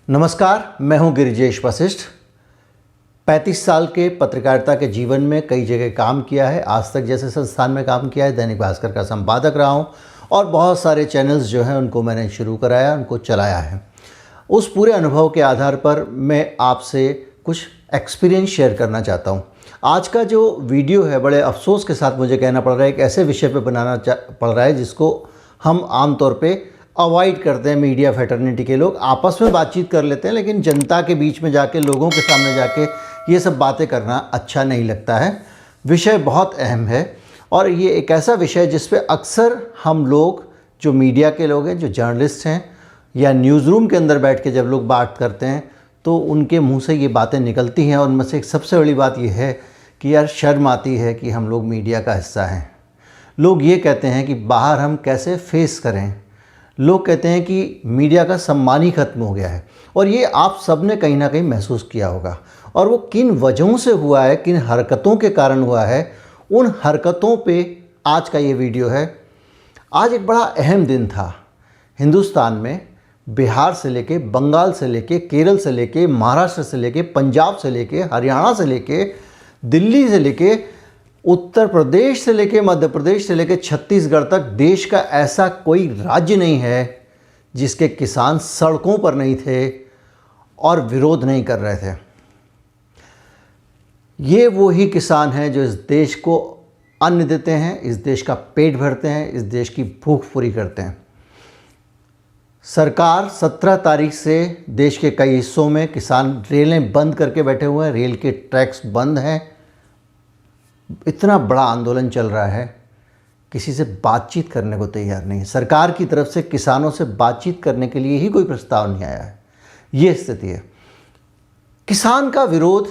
नमस्कार, मैं हूं गिरिजेश वशिष्ठ। 35 साल के पत्रकारिता के जीवन में कई जगह काम किया है। आज तक जैसे संस्थान में काम किया है, दैनिक भास्कर का संपादक रहा हूं और बहुत सारे चैनल्स जो हैं उनको मैंने शुरू कराया, उनको चलाया है। उस पूरे अनुभव के आधार पर मैं आपसे कुछ एक्सपीरियंस शेयर करना चाहता हूं। आज का जो वीडियो है, बड़े अफसोस के साथ मुझे कहना पड़ रहा है, एक ऐसे विषय पे बनाना पड़ रहा है जिसको हम आमतौर पे अवॉइड करते हैं। मीडिया फैटर्निटी के लोग आपस में बातचीत कर लेते हैं, लेकिन जनता के बीच में जाके, लोगों के सामने जाके ये सब बातें करना अच्छा नहीं लगता है। विषय बहुत अहम है और ये एक ऐसा विषय है जिस पे अक्सर हम लोग, जो मीडिया के लोग हैं, जो जर्नलिस्ट हैं, या न्यूज़ रूम के अंदर बैठ के जब लोग बात करते हैं तो उनके मुंह से ये बातें निकलती हैं। और उनमें से एक सबसे बड़ी बात यह है कि यार शर्म आती है कि हम लोग मीडिया का हिस्सा हैं। लोग ये कहते हैं कि बाहर हम कैसे फेस करें। लोग कहते हैं कि मीडिया का सम्मान ही खत्म हो गया है। और ये आप सब ने कहीं ना कहीं महसूस किया होगा। और वो किन वजहों से हुआ है, किन हरकतों के कारण हुआ है, उन हरकतों पे आज का ये वीडियो है। आज एक बड़ा अहम दिन था हिंदुस्तान में। बिहार से लेके, बंगाल से लेके, केरल से लेके, महाराष्ट्र से लेके, पंजाब से लेके, हरियाणा से लेके, दिल्ली से लेके, उत्तर प्रदेश से लेके, मध्य प्रदेश से लेके छत्तीसगढ़ तक देश का ऐसा कोई राज्य नहीं है जिसके किसान सड़कों पर नहीं थे और विरोध नहीं कर रहे थे। ये वो ही किसान हैं जो इस देश को अन्न देते हैं, इस देश का पेट भरते हैं, इस देश की भूख पूरी करते हैं। सरकार 17 तारीख से देश के कई हिस्सों में किसान रेलें बंद करके बैठे हुए हैं, रेल के ट्रैक्स बंद हैं। इतना बड़ा आंदोलन चल रहा है, किसी से बातचीत करने को तैयार नहीं है। सरकार की तरफ से किसानों से बातचीत करने के लिए ही कोई प्रस्ताव नहीं आया है। ये स्थिति है। किसान का विरोध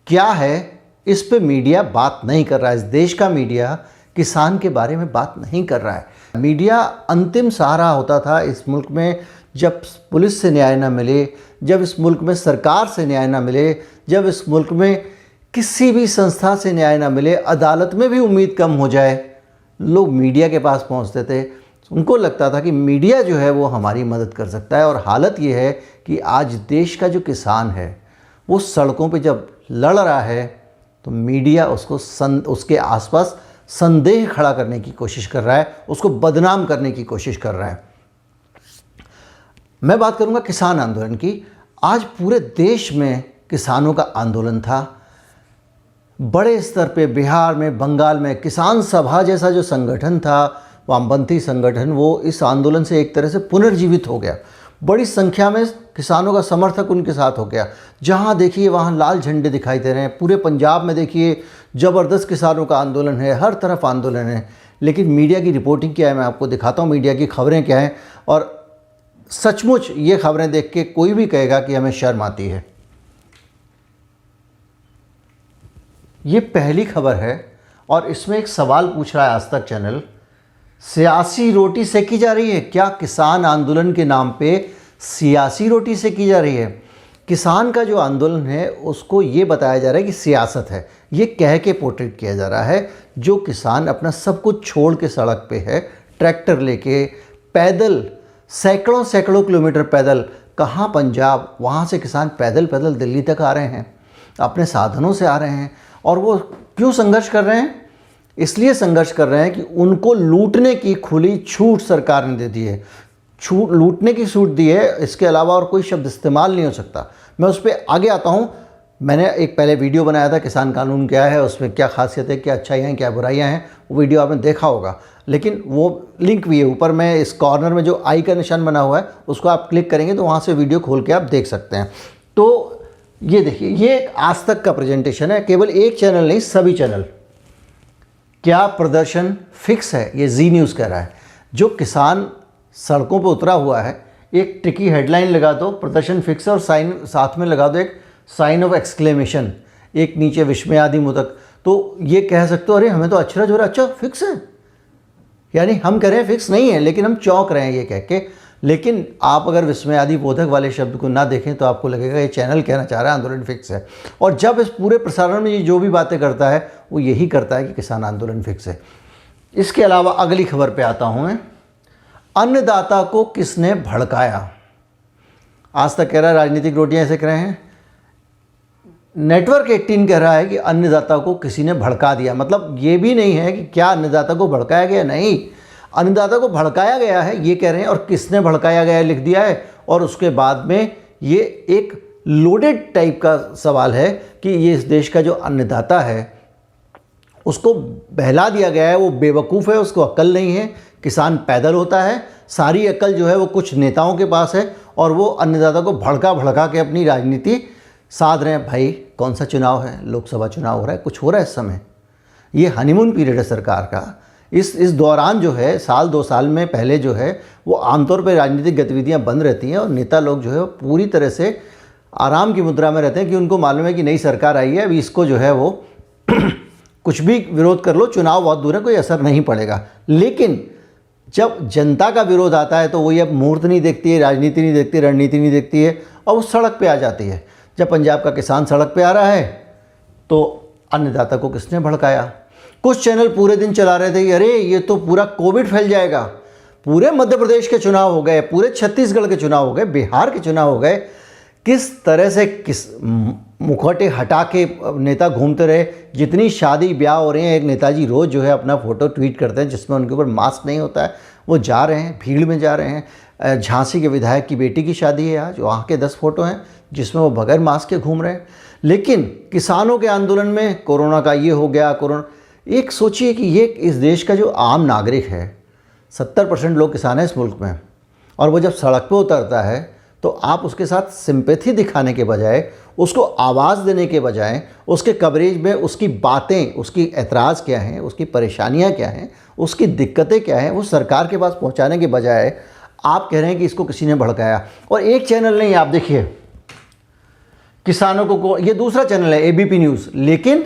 क्या है, इस पे मीडिया बात नहीं कर रहा है। इस देश का मीडिया किसान के बारे में बात नहीं कर रहा है। मीडिया अंतिम सहारा होता था इस मुल्क में। जब पुलिस से न्याय ना मिले, जब इस मुल्क में सरकार से न्याय ना मिले, जब इस मुल्क में किसी भी संस्था से न्याय ना मिले, अदालत में भी उम्मीद कम हो जाए, लोग मीडिया के पास पहुंचते थे। उनको लगता था कि मीडिया जो है वो हमारी मदद कर सकता है। और हालत ये है कि आज देश का जो किसान है वो सड़कों पे जब लड़ रहा है तो मीडिया उसके आसपास संदेह खड़ा करने की कोशिश कर रहा है, उसको बदनाम करने की कोशिश कर रहा है। मैं बात करूंगा किसान आंदोलन की। आज पूरे देश में किसानों का आंदोलन था। बड़े स्तर पे बिहार में, बंगाल में किसान सभा जैसा जो संगठन था, वामपंथी संगठन, वो इस आंदोलन से एक तरह से पुनर्जीवित हो गया। बड़ी संख्या में किसानों का समर्थक उनके साथ हो गया। जहाँ देखिए वहाँ लाल झंडे दिखाई दे रहे हैं। पूरे पंजाब में देखिए ज़बरदस्त किसानों का आंदोलन है, हर तरफ आंदोलन है। लेकिन मीडिया की रिपोर्टिंग क्या है, मैं आपको दिखाता हूँ मीडिया की खबरें क्या हैं। और सचमुच ये खबरें देख के कोई भी कहेगा कि हमें शर्म आती है। ये पहली खबर है और इसमें एक सवाल पूछ रहा है आज तक चैनल, सियासी रोटी सेकी जा रही है क्या? किसान आंदोलन के नाम पे सियासी रोटी सेकी जा रही है। किसान का जो आंदोलन है उसको ये बताया जा रहा है कि सियासत है। ये कह के पोर्ट्रेट किया जा रहा है। जो किसान अपना सब कुछ छोड़ के सड़क पे है, ट्रैक्टर लेके, पैदल, सैकड़ों सैकड़ों किलोमीटर पैदल, कहाँ पंजाब, वहाँ से किसान पैदल पैदल दिल्ली तक आ रहे हैं, अपने साधनों से आ रहे हैं। और वो क्यों संघर्ष कर रहे हैं? इसलिए संघर्ष कर रहे हैं कि उनको लूटने की खुली छूट सरकार ने दे दी है। छूट, लूटने की छूट दी है, इसके अलावा और कोई शब्द इस्तेमाल नहीं हो सकता। मैं उस पर आगे आता हूँ। मैंने एक पहले वीडियो बनाया था, किसान कानून क्या है, उसमें क्या खासियत है, क्या अच्छाइयाँ हैं, क्या बुराइयाँ हैं। वो वीडियो आपने देखा होगा, लेकिन वो लिंक भी है ऊपर। मैं इस कॉर्नर में जो आई का निशान बना हुआ है उसको आप क्लिक करेंगे तो वहाँ से वीडियो खोल के आप देख सकते हैं। तो ये देखिए, ये एक आज तक का प्रेजेंटेशन है। केवल एक चैनल नहीं, सभी चैनल। क्या प्रदर्शन फिक्स है, ये जी न्यूज़ कह रहा है। जो किसान सड़कों पर उतरा हुआ है, एक टिकी हेडलाइन लगा दो, प्रदर्शन फिक्स है, और साइन साथ में लगा दो एक साइन ऑफ एक्सक्लेमेशन, एक नीचे विस्मयादि मुतक। तो ये कह सकते हो अरे हमें तो अचरज हो रहा है, अच्छा फिक्स है। यानी हम कह रहे हैं फिक्स नहीं है, लेकिन हम चौंक रहे हैं ये कह के। लेकिन आप अगर विस्मयादि बोधक वाले शब्द को ना देखें तो आपको लगेगा ये चैनल कहना चाह रहा है आंदोलन फिक्स है। और जब इस पूरे प्रसारण में ये जो भी बातें करता है वो यही करता है कि किसान आंदोलन फिक्स है। इसके अलावा अगली खबर पे आता हूँ मैं। अन्नदाता को किसने भड़काया? आज तक कह रहा है राजनीतिक रोटियां ऐसे कर रहे हैं। नेटवर्क 18 कह रहा है कि अन्नदाता को किसी ने भड़का दिया। मतलब ये भी नहीं है कि क्या अन्नदाता को भड़काया गया, नहीं, अन्नदाता को भड़काया गया है ये कह रहे हैं, और किसने भड़काया गया है लिख दिया है। और उसके बाद में ये एक लोडेड टाइप का सवाल है कि ये इस देश का जो अन्नदाता है उसको बहला दिया गया है, वो बेवकूफ़ है, उसको अक्ल नहीं है। किसान पैदल होता है, सारी अक्ल जो है वो कुछ नेताओं के पास है, और वो अन्नदाता को भड़का भड़का के अपनी राजनीति साध रहे हैं। भाई कौन सा चुनाव है, लोकसभा चुनाव हो रहा है, कुछ हो रहा है इस समय, ये हनीमून पीरियड है सरकार का। इस दौरान जो है साल 2 साल में पहले जो है वो आमतौर पर राजनीतिक गतिविधियां बंद रहती हैं, और नेता लोग जो है वो पूरी तरह से आराम की मुद्रा में रहते हैं कि उनको मालूम है कि नई सरकार आई है, अभी इसको जो है वो कुछ भी विरोध कर लो, चुनाव बहुत दूर है, कोई असर नहीं पड़ेगा। लेकिन जब जनता का विरोध आता है तो वो ये अब मुहूर्त नहीं देखती है, राजनीति नहीं देखती, रणनीति नहीं देखती है, और वो सड़क पे आ जाती है। जब पंजाब का किसान सड़क पे आ रहा है तो अन्नदाता को किसने भड़काया? कुछ चैनल पूरे दिन चला रहे थे कि अरे ये तो पूरा कोविड फैल जाएगा, पूरे मध्य प्रदेश के चुनाव हो गए, पूरे छत्तीसगढ़ के चुनाव हो गए, बिहार के चुनाव हो गए। किस तरह से मुखौटे हटा के नेता घूमते रहे। जितनी शादी ब्याह हो रहे हैं, एक नेताजी रोज़ जो है अपना फ़ोटो ट्वीट करते हैं जिसमें उनके ऊपर मास्क नहीं होता है, वो जा रहे हैं, भीड़ में जा रहे हैं। झांसी के विधायक की बेटी की शादी है आज, वहाँ के 10 फ़ोटो हैं जिसमें वो बगैर मास्क के घूम रहे हैं। लेकिन किसानों के आंदोलन में कोरोना का ये हो गया, कोरोना, एक सोचिए कि ये इस देश का जो आम नागरिक है, 70% लोग किसान हैं इस मुल्क में, और वो जब सड़क पे उतरता है तो आप उसके साथ सिंपैथी दिखाने के बजाय, उसको आवाज़ देने के बजाय, उसके कवरेज में उसकी बातें, उसकी एतराज़ क्या हैं, उसकी परेशानियां क्या हैं, उसकी दिक्कतें क्या हैं, वो सरकार के पास पहुंचाने के बजाय आप कह रहे हैं कि इसको किसी ने भड़काया। और एक चैनल नहीं, आप देखिए किसानों को, ये दूसरा चैनल है एबीपी न्यूज़, लेकिन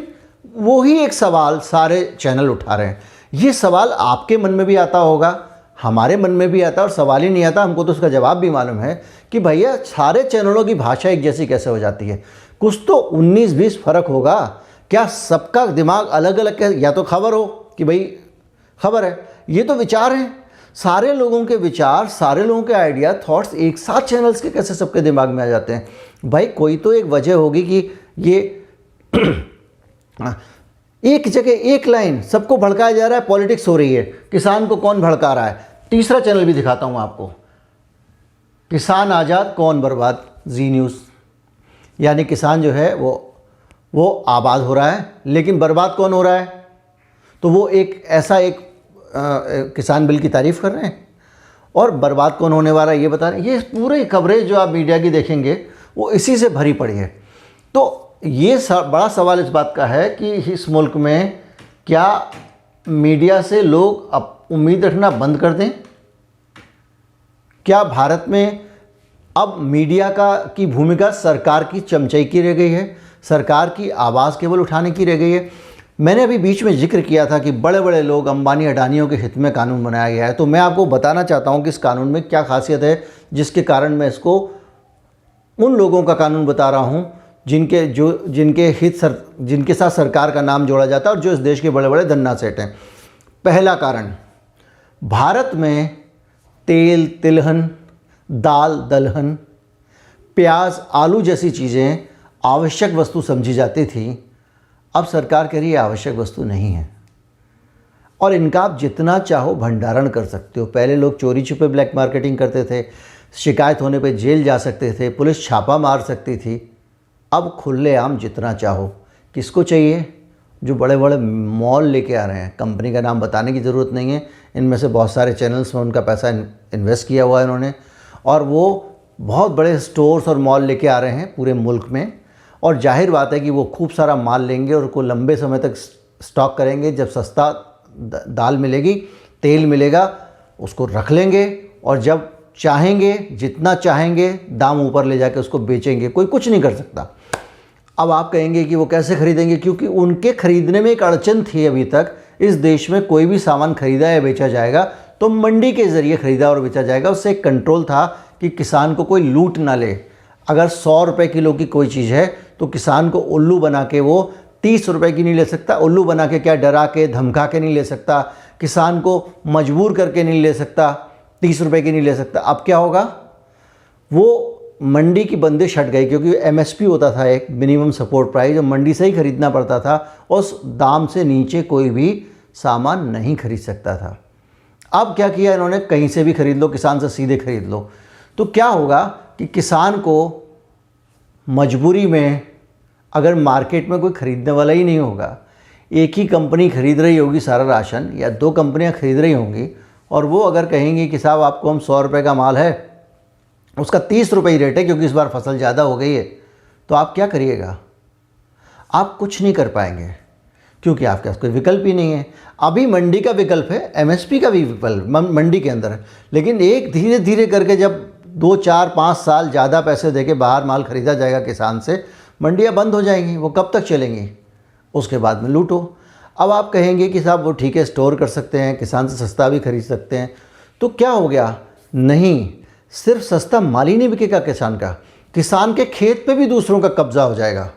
वो ही एक सवाल सारे चैनल उठा रहे हैं। ये सवाल आपके मन में भी आता होगा, हमारे मन में भी आता है, और सवाल ही नहीं आता हमको तो उसका जवाब भी मालूम है कि भैया सारे चैनलों की भाषा एक जैसी कैसे हो जाती है? कुछ तो 19-20 फ़र्क होगा क्या? सबका दिमाग अलग अलग कैसे? या तो खबर हो कि भाई खबर है, ये तो विचार हैं, सारे लोगों के विचार, सारे लोगों के आइडिया, थॉट्स एक साथ चैनल्स के कैसे सबके दिमाग में आ जाते हैं? भाई कोई तो एक वजह होगी कि ये एक जगह एक लाइन सबको भड़काया जा रहा है, पॉलिटिक्स हो रही है, किसान को कौन भड़का रहा है? तीसरा चैनल भी दिखाता हूं आपको, किसान आज़ाद कौन बर्बाद, जी न्यूज़। यानी किसान जो है वो आबाद हो रहा है, लेकिन बर्बाद कौन हो रहा है? तो वो एक ऐसा एक किसान बिल की तारीफ़ कर रहे हैं, और बर्बाद कौन होने वाला है ये बता रहे हैं। ये पूरे कवरेज जो आप मीडिया की देखेंगे वो इसी से भरी पड़ी है। तो ये बड़ा सवाल इस बात का है कि इस मुल्क में क्या मीडिया से लोग अब उम्मीद रखना बंद कर दें? क्या भारत में अब मीडिया की भूमिका सरकार की चमचाई की रह गई है, सरकार की आवाज़ केवल उठाने की रह गई है? मैंने अभी बीच में जिक्र किया था कि बड़े बड़े लोग, अंबानी अडानियों के हित में कानून बनाया गया है। तो मैं आपको बताना चाहता हूं कि इस कानून में क्या खासियत है, जिसके कारण मैं इसको उन लोगों का कानून बता रहा हूं जिनके साथ सरकार का नाम जोड़ा जाता है और जो इस देश के बड़े बड़े धन्ना सेठ हैं। पहला कारण, भारत में तेल, तिलहन, दाल, दलहन, प्याज, आलू जैसी चीज़ें आवश्यक वस्तु समझी जाती थी। अब सरकार कह रही है आवश्यक वस्तु नहीं है, और इनका आप जितना चाहो भंडारण कर सकते हो। पहले लोग चोरी छुपे ब्लैक मार्केटिंग करते थे, शिकायत होने पे जेल जा सकते थे, पुलिस छापा मार सकती थी। अब खुलेआम जितना चाहो। किसको चाहिए? जो बड़े बड़े मॉल लेके आ रहे हैं, कंपनी का नाम बताने की ज़रूरत नहीं है, इनमें से बहुत सारे चैनल्स में उनका पैसा इन्वेस्ट किया हुआ है इन्होंने, और वो बहुत बड़े स्टोर्स और मॉल लेके आ रहे हैं पूरे मुल्क में। और जाहिर बात है कि वो खूब सारा माल लेंगे और उसको लंबे समय तक स्टॉक करेंगे। जब सस्ता दाल मिलेगी, तेल मिलेगा, उसको रख लेंगे, और जब चाहेंगे, जितना चाहेंगे, दाम ऊपर ले जाके उसको बेचेंगे। कोई कुछ नहीं कर सकता। अब आप कहेंगे कि वो कैसे खरीदेंगे? क्योंकि उनके खरीदने में एक अड़चन थी। अभी तक इस देश में कोई भी सामान खरीदा या बेचा जाएगा तो मंडी के ज़रिए खरीदा और बेचा जाएगा। उससे एक कंट्रोल था कि किसान को कोई लूट ना ले। अगर 100 रुपये किलो की कोई चीज़ है तो किसान को उल्लू बना के वो 30 रुपये की नहीं ले सकता। उल्लू बना के क्या, डरा के धमका के नहीं ले सकता, किसान को मजबूर करके नहीं ले सकता, 30 रुपये की नहीं ले सकता। अब क्या होगा? वो मंडी की बंदिश हट गई, क्योंकि एमएसपी होता था एक मिनिमम सपोर्ट प्राइस, जो मंडी से ही खरीदना पड़ता था, उस दाम से नीचे कोई भी सामान नहीं खरीद सकता था। अब क्या किया इन्होंने, कहीं से भी खरीद लो, किसान से सीधे खरीद लो। तो क्या होगा कि किसान को मजबूरी में, अगर मार्केट में कोई ख़रीदने वाला ही नहीं होगा, एक ही कंपनी खरीद रही होगी सारा राशन, या 2 कंपनियां खरीद रही होंगी, और वो अगर कहेंगी कि साहब आपको हम 100 रुपये का माल है, उसका 30 रुपये ही रेट है क्योंकि इस बार फसल ज़्यादा हो गई है, तो आप क्या करिएगा? आप कुछ नहीं कर पाएंगे, क्योंकि आपके पास कोई विकल्प ही नहीं है। अभी मंडी का विकल्प है, एमएसपी का भी विकल्प मंडी के अंदर है, लेकिन एक धीरे धीरे करके जब 2, 4, 5 साल ज़्यादा पैसे देके बाहर माल ख़रीदा जाएगा किसान से, मंडियाँ बंद हो जाएंगी। वो कब तक चलेंगी? उसके बाद में लूटो। अब आप कहेंगे कि साहब वो ठीक है, स्टोर कर सकते हैं, किसान से सस्ता भी खरीद सकते हैं, तो क्या हो गया? नहीं, सिर्फ सस्ता माल ही नहीं बिकेगा किसान का, किसान के खेत पे भी दूसरों का कब्जा हो जाएगा।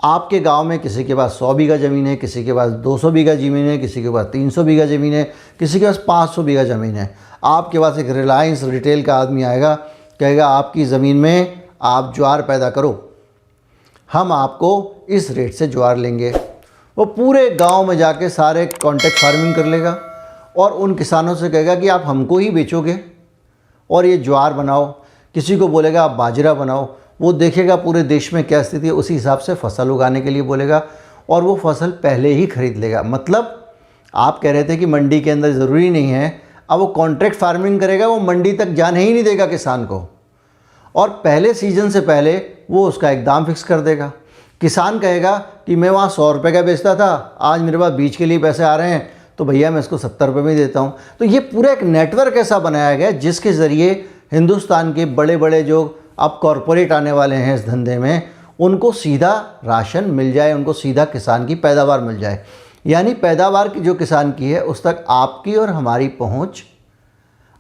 आपके गांव में किसी के पास 100 बीघा ज़मीन है, किसी के पास 200 बीघा ज़मीन है, किसी के पास 300 बीघा ज़मीन है, किसी के पास 500 बीघा ज़मीन है। आपके पास एक रिलायंस रिटेल का आदमी आएगा, कहेगा आपकी ज़मीन में आप ज्वार पैदा करो, हम आपको इस रेट से ज्वार लेंगे। वो पूरे गांव में जाके सारे कॉन्ट्रैक्ट फार्मिंग कर लेगा और उन किसानों से कहेगा कि आप हमको ही बेचोगे और ये ज्वार बनाओ। किसी को बोलेगा आप बाजरा बनाओ। वो देखेगा पूरे देश में क्या स्थिति है, उसी हिसाब से फसल उगाने के लिए बोलेगा और वो फसल पहले ही खरीद लेगा। मतलब आप कह रहे थे कि मंडी के अंदर ज़रूरी नहीं है, अब वो कॉन्ट्रैक्ट फार्मिंग करेगा, वो मंडी तक जाने ही नहीं देगा किसान को, और पहले सीजन से पहले वो उसका एक दाम फिक्स कर देगा। किसान कहेगा कि मैं वहाँ 100 रुपये का बेचता था, आज मेरे पास बीज के लिए पैसे आ रहे हैं, तो भैया मैं इसको 70 रुपये में देता हूँ। तो ये पूरा एक नेटवर्क ऐसा बनाया गया जिसके ज़रिए हिंदुस्तान के बड़े बड़े जो अब कॉरपोरेट आने वाले हैं इस धंधे में, उनको सीधा राशन मिल जाए, उनको सीधा किसान की पैदावार मिल जाए। यानी पैदावार की जो किसान की है उस तक आपकी और हमारी पहुँच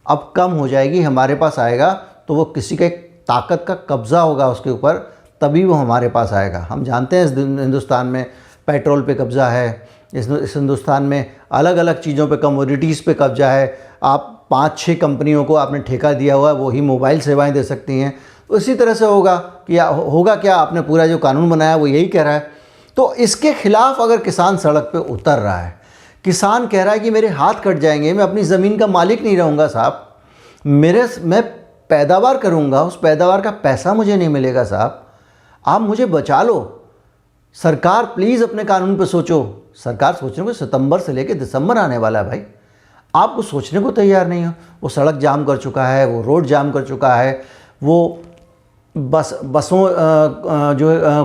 अब कम हो जाएगी। हमारे पास आएगा तो वो किसी का एक ताकत का कब्ज़ा होगा उसके ऊपर, तभी वो हमारे पास आएगा। हम जानते हैं इस हिंदुस्तान में पेट्रोल पे कब्ज़ा है, इस हिंदुस्तान में अलग अलग चीज़ों पे, कमोडिटीज़ पे कब्ज़ा है। आप 5-6 कंपनियों को आपने ठेका दिया हुआ है, वो ही मोबाइल सेवाएं दे सकती हैं। तो इसी तरह से होगा कि होगा क्या, आपने पूरा जो कानून बनाया वो यही कह रहा है। तो इसके खिलाफ अगर किसान सड़क पे उतर रहा है, किसान कह रहा है कि मेरे हाथ कट जाएंगे, मैं अपनी ज़मीन का मालिक नहीं रहूँगा साहब, मैं पैदावार करूँगा, उस पैदावार का पैसा मुझे नहीं मिलेगा साहब, आप मुझे बचा लो। सरकार प्लीज़ अपने कानून पे सोचो। सरकार सोचने को सितंबर से लेकर दिसंबर आने वाला है भाई, आप कुछ सोचने को तैयार नहीं हो। वो सड़क जाम कर चुका है, वो रोड जाम कर चुका है, वो बसों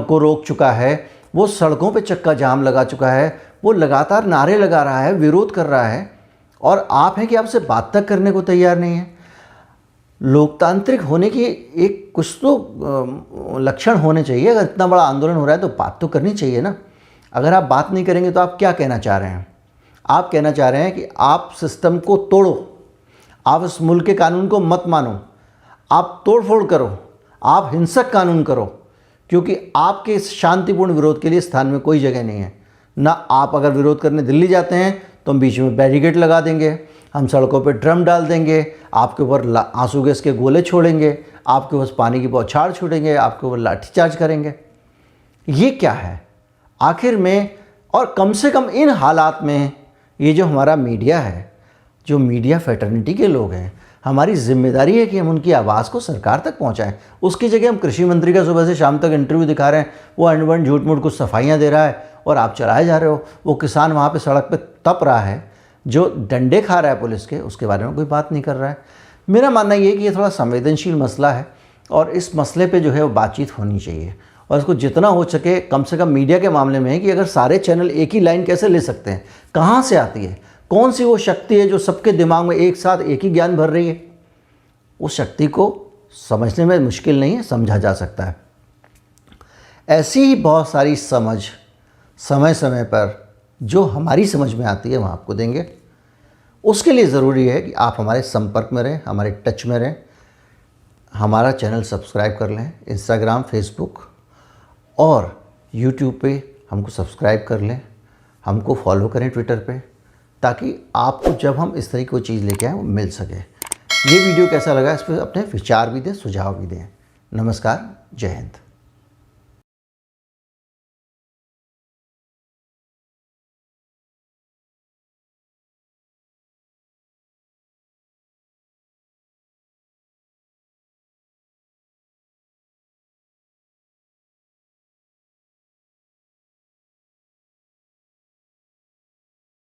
को रोक चुका है, वो सड़कों पे चक्का जाम लगा चुका है, वो लगातार नारे लगा रहा है, विरोध कर रहा है, और आप हैं कि आपसे बात तक करने को तैयार नहीं है। लोकतांत्रिक होने की एक कुछ तो लक्षण होने चाहिए। अगर इतना बड़ा आंदोलन हो रहा है तो बात तो करनी चाहिए ना। अगर आप बात नहीं करेंगे तो आप क्या कहना चाह रहे हैं? आप कहना चाह रहे हैं कि आप सिस्टम को तोड़ो, आप इस मुल्क के कानून को मत मानो, आप तोड़फोड़ करो, आप हिंसक कानून करो, क्योंकि आपके इस शांतिपूर्ण विरोध के लिए स्थान में कोई जगह नहीं है ना। आप अगर विरोध करने दिल्ली जाते हैं तो हम बीच में बैरिकेड लगा देंगे, हम सड़कों पे ड्रम डाल देंगे, आपके ऊपर आंसू गैस के गोले छोड़ेंगे, आपके ऊपर पानी की बौछार छोड़ेंगे, आपके ऊपर लाठीचार्ज करेंगे। ये क्या है आखिर में? और कम से कम इन हालात में ये जो हमारा मीडिया है, जो मीडिया फैटर्निटी के लोग हैं, हमारी जिम्मेदारी है कि हम उनकी आवाज़ को सरकार तक पहुंचाएं। उसकी जगह हम कृषि मंत्री का सुबह से शाम तक इंटरव्यू दिखा रहे हैं, वो अनबन झूठ मूठ कुछ सफाइयाँ दे रहा है और आप चलाए जा रहे हो। वो किसान वहाँ पे सड़क पे तप रहा है, जो डंडे खा रहा है पुलिस के, उसके बारे में कोई बात नहीं कर रहा है। मेरा मानना ये है कि ये थोड़ा संवेदनशील मसला है और इस मसले पे जो है वो बातचीत होनी चाहिए, और इसको जितना हो सके कम से कम मीडिया के मामले में है कि अगर सारे चैनल एक ही लाइन कैसे ले सकते हैं, कहाँ से आती है, कौन सी वो शक्ति है जो सबके दिमाग में एक साथ एक ही ज्ञान भर रही है। उस शक्ति को समझने में मुश्किल नहीं है, समझा जा सकता है। ऐसी ही बहुत सारी समझ समय समय पर जो हमारी समझ में आती है हम आपको देंगे। उसके लिए ज़रूरी है कि आप हमारे संपर्क में रहें, हमारे टच में रहें, हमारा चैनल सब्सक्राइब कर लें, इंस्टाग्राम, फेसबुक और यूट्यूब पे हमको सब्सक्राइब कर लें, हमको फॉलो करें ट्विटर पे, ताकि आपको जब हम इस तरह की कोई चीज़ लेके आएँ वो मिल सके। ये वीडियो कैसा लगा, इस पर अपने विचार भी दें, सुझाव भी दें। नमस्कार, जय हिंद।